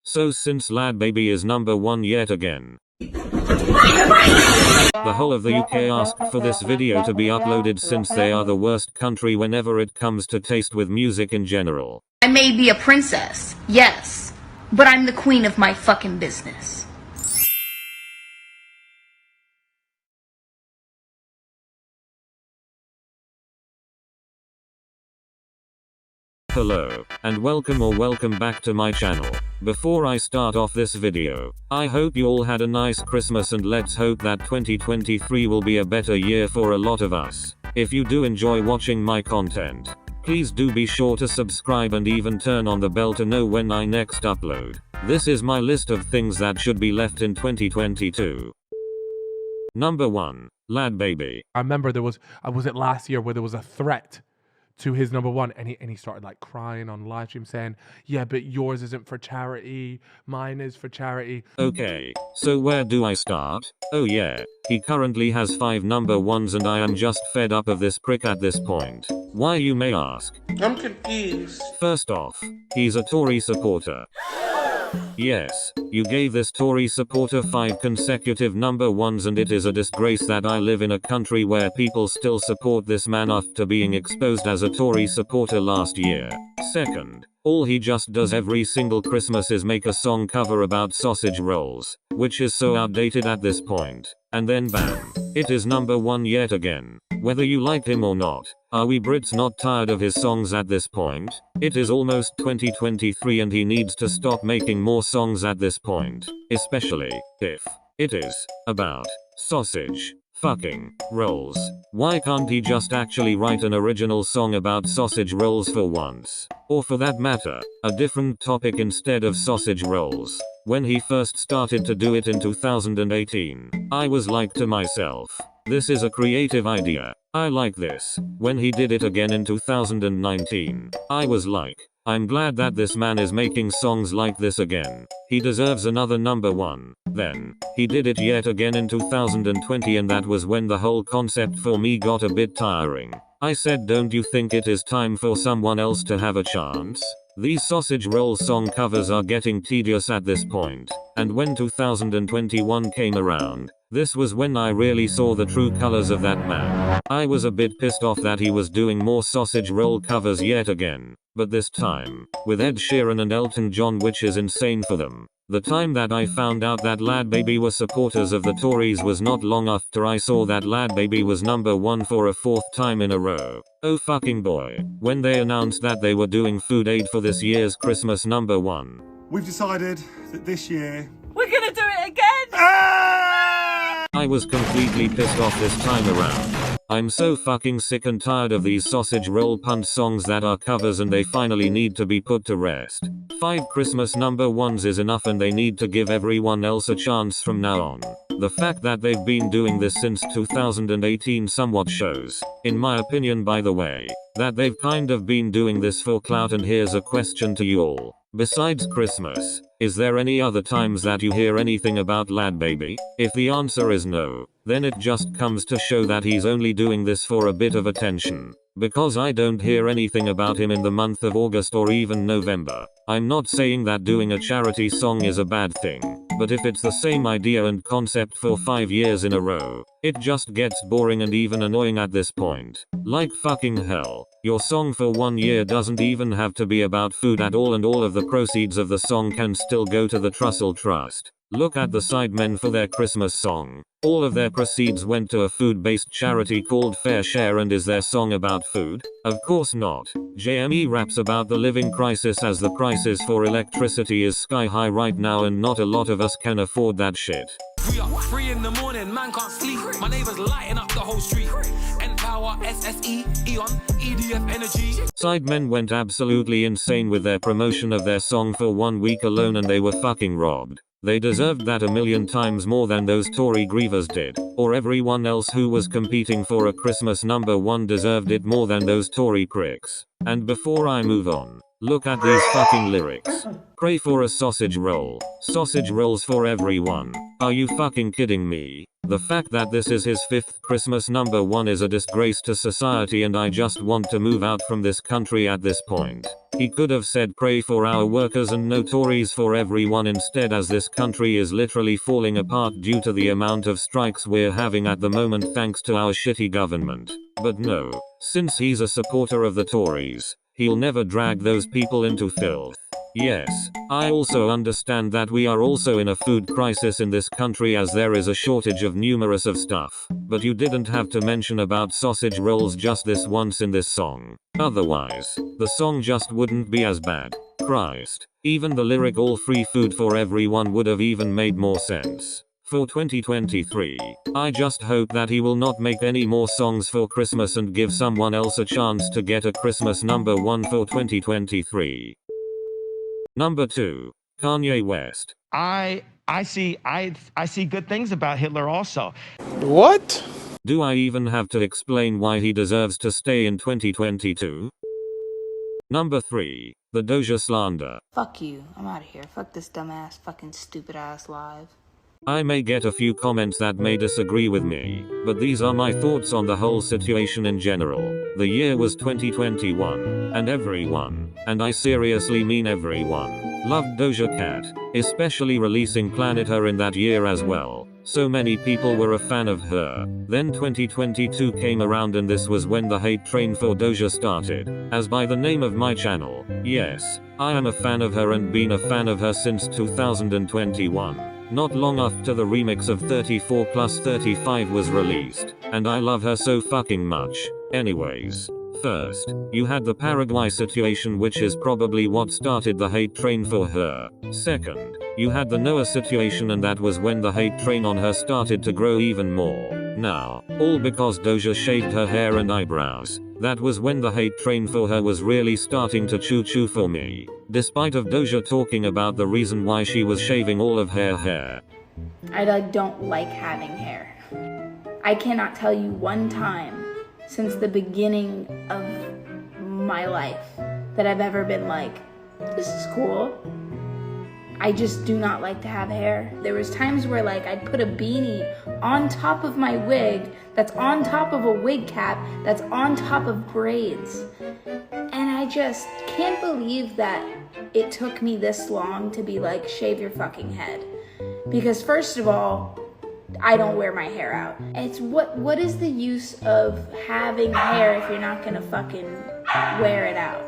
So since Lad Baby is number 1 yet again, the whole of the UK asked for this video to be uploaded since they are the worst country whenever it comes to taste with music in general. I may be a princess, yes, but I'm the queen of my fucking business. Hello, and welcome back to my channel. Before I start off this video, I hope you all had a nice Christmas and let's hope that 2023 will be a better year for a lot of us. If you do enjoy watching my content, please do be sure to subscribe and even turn on the bell to know when I next upload. This is my list of things that should be left in 2022. Number 1. Lad Baby. I remember was it last year where there was a threat to his number one, and he started like crying on live stream saying, yeah, but yours isn't for charity, mine is for charity. Okay, so where do I start? Oh yeah, he currently has 5 number 1s and I am just fed up of this prick at this point. Why, you may ask? I'm confused. First off, he's a Tory supporter. Yes, you gave this Tory supporter 5 consecutive number 1s and it is a disgrace that I live in a country where people still support this man after being exposed as a Tory supporter last year. Second, all he just does every single Christmas is make a song cover about sausage rolls, which is so outdated at this point. And then bam, it is number 1 yet again. Whether you like him or not, are we Brits not tired of his songs at this point? It is almost 2023 and he needs to stop making more songs at this point, especially if it is about sausage fucking rolls. Why can't he just actually write an original song about sausage rolls for once? Or for that matter, a different topic instead of sausage rolls. When he first started to do it in 2018, I was like to myself, this is a creative idea. I like this. When he did it again in 2019, I was like, I'm glad that this man is making songs like this again. He deserves another number 1. Then, he did it yet again in 2020 and that was when the whole concept for me got a bit tiring. I said, don't you think it is time for someone else to have a chance? These sausage roll song covers are getting tedious at this point. And when 2021 came around, this was when I really saw the true colors of that man. I was a bit pissed off that he was doing more sausage roll covers yet again. But this time, with Ed Sheeran and Elton John, which is insane for them. The time that I found out that Lad Baby were supporters of the Tories was not long after I saw that Lad Baby was number 1 for a 4th time in a row. Oh fucking boy. When they announced that they were doing food aid for this year's Christmas number 1. We've decided that this year we're gonna do it again! I was completely pissed off this time around. I'm so fucking sick and tired of these sausage roll punt songs that are covers and they finally need to be put to rest. 5 Christmas number 1s is enough and they need to give everyone else a chance from now on. The fact that they've been doing this since 2018 somewhat shows, in my opinion by the way, that they've kind of been doing this for clout. And here's a question to you all. Besides Christmas, is there any other times that you hear anything about Lad Baby? If the answer is no, then it just comes to show that he's only doing this for a bit of attention. Because I don't hear anything about him in the month of August or even November. I'm not saying that doing a charity song is a bad thing, but if it's the same idea and concept for 5 years in a row, it just gets boring and even annoying at this point. Like fucking hell. Your song for 1 year doesn't even have to be about food at all and all of the proceeds of the song can still go to the Trussell Trust. Look at the Sidemen for their Christmas song. All of their proceeds went to a food-based charity called Fair Share, and is their song about food? Of course not. JME raps about the living crisis as the prices for electricity is sky high right now and not a lot of us can afford that shit. We up 3 in the morning, man can't sleep. My neighbors lighting up the whole street. N-Power, SSE, Eon, EDF Energy. Sidemen went absolutely insane with their promotion of their song for 1 week alone and they were fucking robbed. They deserved that 1,000,000 times more than those Tory grievers did, or everyone else who was competing for a Christmas number 1 deserved it more than those Tory pricks. And before I move on, Look at these fucking lyrics. Pray for a sausage roll. Sausage rolls for everyone. Are you fucking kidding me? The fact that this is his 5th Christmas #1 is a disgrace to society, and I just want to move out from this country at this point. He could have said pray for our workers and no Tories for everyone instead, as this country is literally falling apart due to the amount of strikes we're having at the moment thanks to our shitty government. But no, since he's a supporter of the Tories, he'll never drag those people into filth. Yes, I also understand that we are also in a food crisis in this country as there is a shortage of numerous of stuff, but you didn't have to mention about sausage rolls just this once in this song. Otherwise, the song just wouldn't be as bad. Christ, even the lyric all free food for everyone would have even made more sense. For 2023, I just hope that he will not make any more songs for Christmas and give someone else a chance to get a Christmas #1 for 2023. Number 2. Kanye West. I see good things about Hitler also. What? Do I even have to explain why he deserves to stay in 2022? Number 3. The Doja slander. Fuck you. I'm out of here. Fuck this dumbass, fucking stupid ass live. I may get a few comments that may disagree with me, but these are my thoughts on the whole situation in general. The year was 2021, and everyone, and I seriously mean everyone, loved Doja Cat, especially releasing Planet Her in that year as well. So many people were a fan of her. Then 2022 came around and this was when the hate train for Doja started. As by the name of my channel, yes, I am a fan of her and been a fan of her since 2021. Not long after the remix of 34+35 was released, and I love her so fucking much. Anyways, first, you had the Paraguay situation, which is probably what started the hate train for her. Second, you had the Noah situation, and that was when the hate train on her started to grow even more. Now, all because Doja shaved her hair and eyebrows. That was when the hate train for her was really starting to choo-choo for me. Despite of Doja talking about the reason why she was shaving all of her hair. I don't like having hair. I cannot tell you one time since the beginning of my life that I've ever been like, this is cool. I just do not like to have hair. There was times where like I'd put a beanie on top of my wig that's on top of a wig cap that's on top of braids. And I just can't believe that it took me this long to be like, shave your fucking head. Because first of all, I don't wear my hair out. It's what is the use of having hair if you're not gonna fucking wear it out?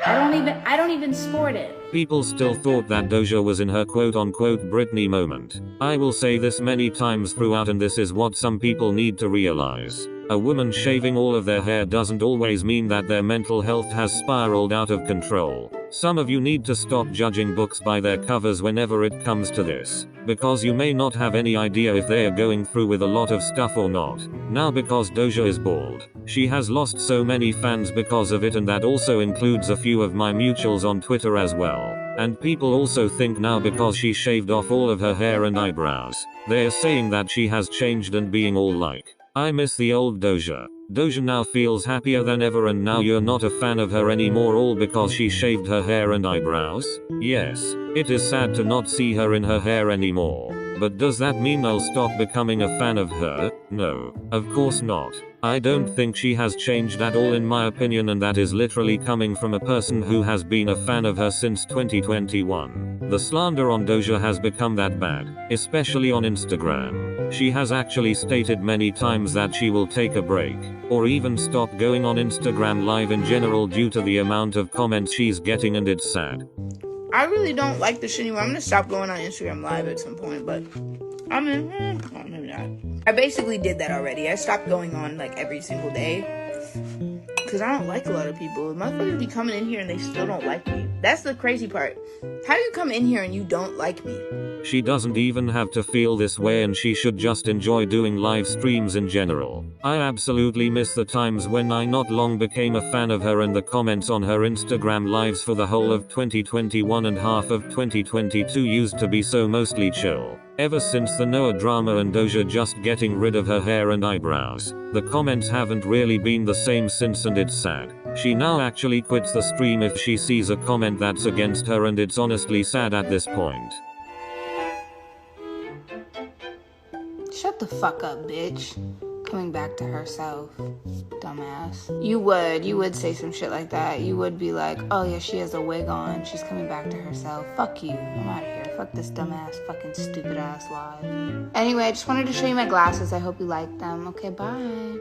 I don't even sport it. People still thought that Doja was in her quote-unquote Britney moment. I will say this many times throughout, and this is what some people need to realize. A woman shaving all of their hair doesn't always mean that their mental health has spiraled out of control. Some of you need to stop judging books by their covers whenever it comes to this, because you may not have any idea if they are going through with a lot of stuff or not. Now because Doja is bald, she has lost so many fans because of it, and that also includes a few of my mutuals on Twitter as well. And people also think now because she shaved off all of her hair and eyebrows, they are saying that she has changed and being all like, I miss the old Doja. Doja now feels happier than ever, and now you're not a fan of her anymore all because she shaved her hair and eyebrows? Yes, it is sad to not see her in her hair anymore. But does that mean I'll stop becoming a fan of her? No, of course not. I don't think she has changed at all in my opinion, and that is literally coming from a person who has been a fan of her since 2021. The slander on Doja has become that bad, especially on Instagram. She has actually stated many times that she will take a break, or even stop going on Instagram live in general due to the amount of comments she's getting, and it's sad. I really don't like this anymore. I'm gonna stop going on Instagram live at some point, but I mean, maybe not. I basically did that already. I stopped going on like every single day because I don't like a lot of people. Motherfuckers be coming in here and they still don't like me. That's the crazy part. How do you come in here and you don't like me? She doesn't even have to feel this way, and she should just enjoy doing live streams in general. I absolutely miss the times when I not long became a fan of her, and the comments on her Instagram lives for the whole of 2021 and half of 2022 used to be so mostly chill. Ever since the Noah drama and Doja just getting rid of her hair and eyebrows, the comments haven't really been the same since, and it's sad. She now actually quits the stream if she sees a comment that's against her, and it's honestly sad at this point. Shut the fuck up, bitch. Coming back to herself. Dumbass. You would say some shit like that. You would be like, oh yeah, she has a wig on. She's coming back to herself. Fuck you. I'm out of here. Fuck this dumbass, fucking stupid ass live. Anyway, I just wanted to show you my glasses. I hope you like them. Okay, bye.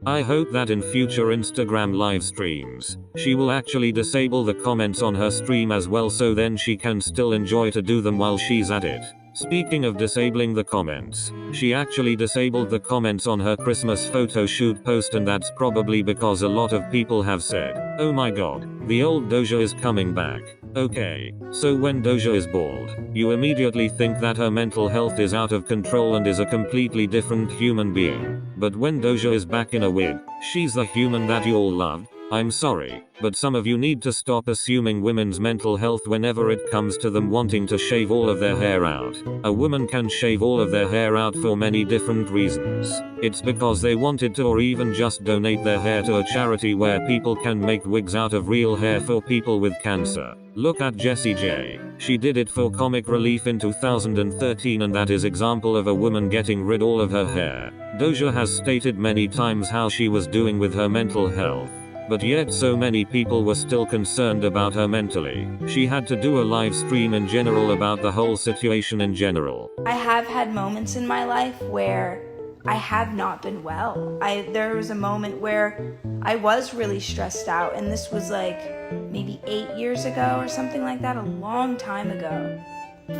I hope that in future Instagram live streams, she will actually disable the comments on her stream as well, so then she can still enjoy to do them while she's at it. Speaking of disabling the comments, she actually disabled the comments on her Christmas photo shoot post, and that's probably because a lot of people have said, oh my god, the old Doja is coming back. Okay, so when Doja is bald, you immediately think that her mental health is out of control and is a completely different human being. But when Doja is back in a wig, she's the human that you all loved. I'm sorry, but some of you need to stop assuming women's mental health whenever it comes to them wanting to shave all of their hair out. A woman can shave all of their hair out for many different reasons. It's because they wanted to, or even just donate their hair to a charity where people can make wigs out of real hair for people with cancer. Look at Jessie J. She did it for comic relief in 2013, and that is example of a woman getting rid all of her hair. Doja has stated many times how she was doing with her mental health, but yet so many people were still concerned about her mentally. She had to do a live stream in general about the whole situation in general. I have had moments in my life where I have not been well. There was a moment where I was really stressed out, and this was like maybe 8 years ago or something like that, a long time ago.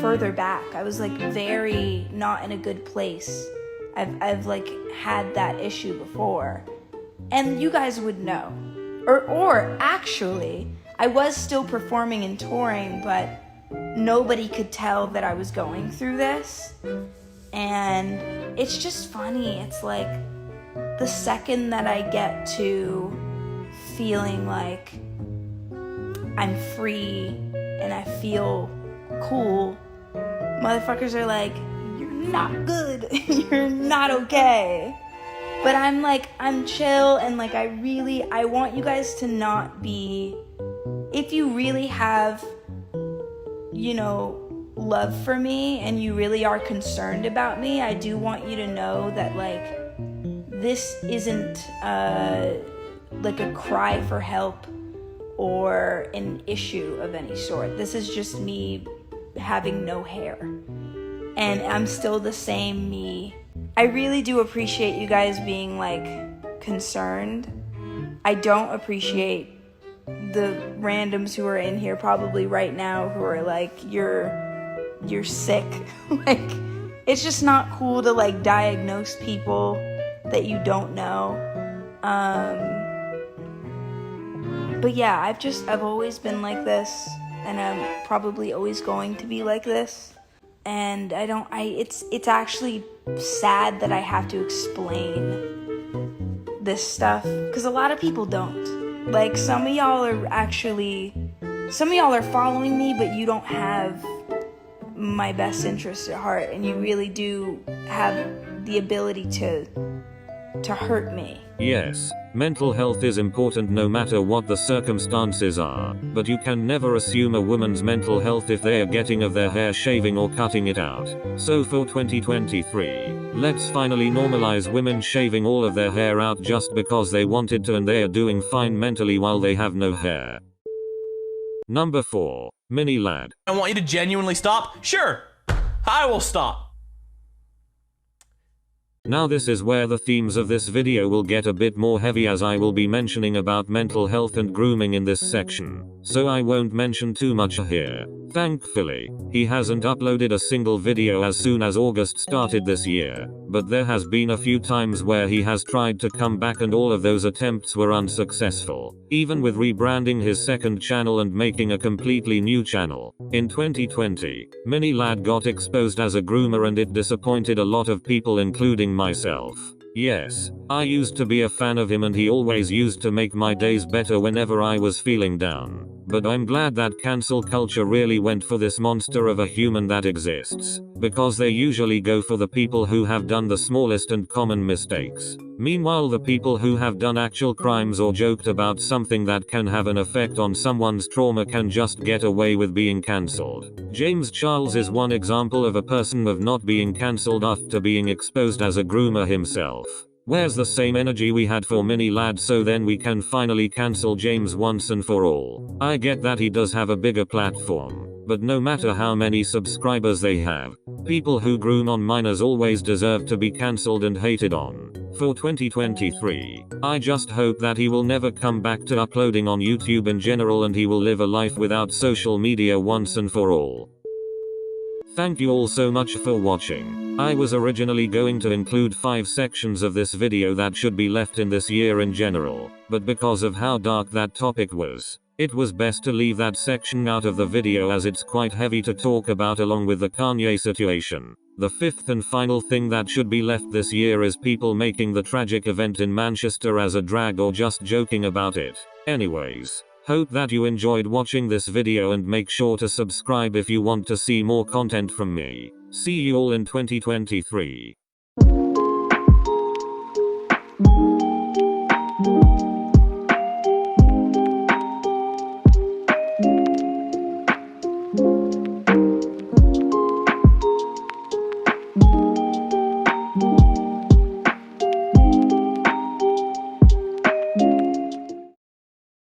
Further back, I was like very not in a good place. I've like had that issue before, and you guys would know. Or actually, I was still performing and touring, but nobody could tell that I was going through this. And it's just funny. It's like the second that I get to feeling like I'm free and I feel cool, motherfuckers are like, you're not good. You're not okay. But I'm like, I'm chill, and like I want you guys to not be, if you really have, you know, love for me and you really are concerned about me, I do want you to know that like this isn't like a cry for help or an issue of any sort. This is just me having no hair, and I'm still the same me. I really do appreciate you guys being like concerned. I don't appreciate the randoms who are in here probably right now who are like, you're sick. Like, it's just not cool to like diagnose people that you don't know. But yeah, I've always been like this, and I'm probably always going to be like this. And it's actually sad that I have to explain this stuff, because a lot of people don't. Like, some of y'all are following me, but you don't have my best interests at heart, and you really do have the ability to hurt me. Yes, mental health is important no matter what the circumstances are, but you can never assume a woman's mental health if they are getting of their hair shaving or cutting it out. So for 2023, let's finally normalize women shaving all of their hair out just because they wanted to, and they are doing fine mentally while they have no hair. Number 4, Mini Lad. I want you to genuinely stop? Sure, I will stop. Now this is where the themes of this video will get a bit more heavy, as I will be mentioning about mental health and grooming in this section, so I won't mention too much here. Thankfully, he hasn't uploaded a single video as soon as August started this year, but there has been a few times where he has tried to come back, and all of those attempts were unsuccessful, even with rebranding his second channel and making a completely new channel. In 2020, Mini Lad got exposed as a groomer, and it disappointed a lot of people, including myself. Yes, I used to be a fan of him, and he always used to make my days better whenever I was feeling down. But I'm glad that cancel culture really went for this monster of a human that exists, because they usually go for the people who have done the smallest and common mistakes. Meanwhile, the people who have done actual crimes or joked about something that can have an effect on someone's trauma can just get away with being cancelled. James Charles is one example of a person of not being cancelled after being exposed as a groomer himself. Where's the same energy we had for Mini Lad so then we can finally cancel James once and for all? I get that he does have a bigger platform, but no matter how many subscribers they have, people who groom on minors always deserve to be cancelled and hated on. For 2023, I just hope that he will never come back to uploading on YouTube in general and he will live a life without social media once and for all. Thank you all so much for watching. I was originally going to include 5 sections of this video that should be left in this year in general, but because of how dark that topic was, it was best to leave that section out of the video as it's quite heavy to talk about along with the Kanye situation. The 5th and final thing that should be left this year is people making the tragic event in Manchester as a drag or just joking about it. Anyways, hope that you enjoyed watching this video and make sure to subscribe if you want to see more content from me. See you all in 2023.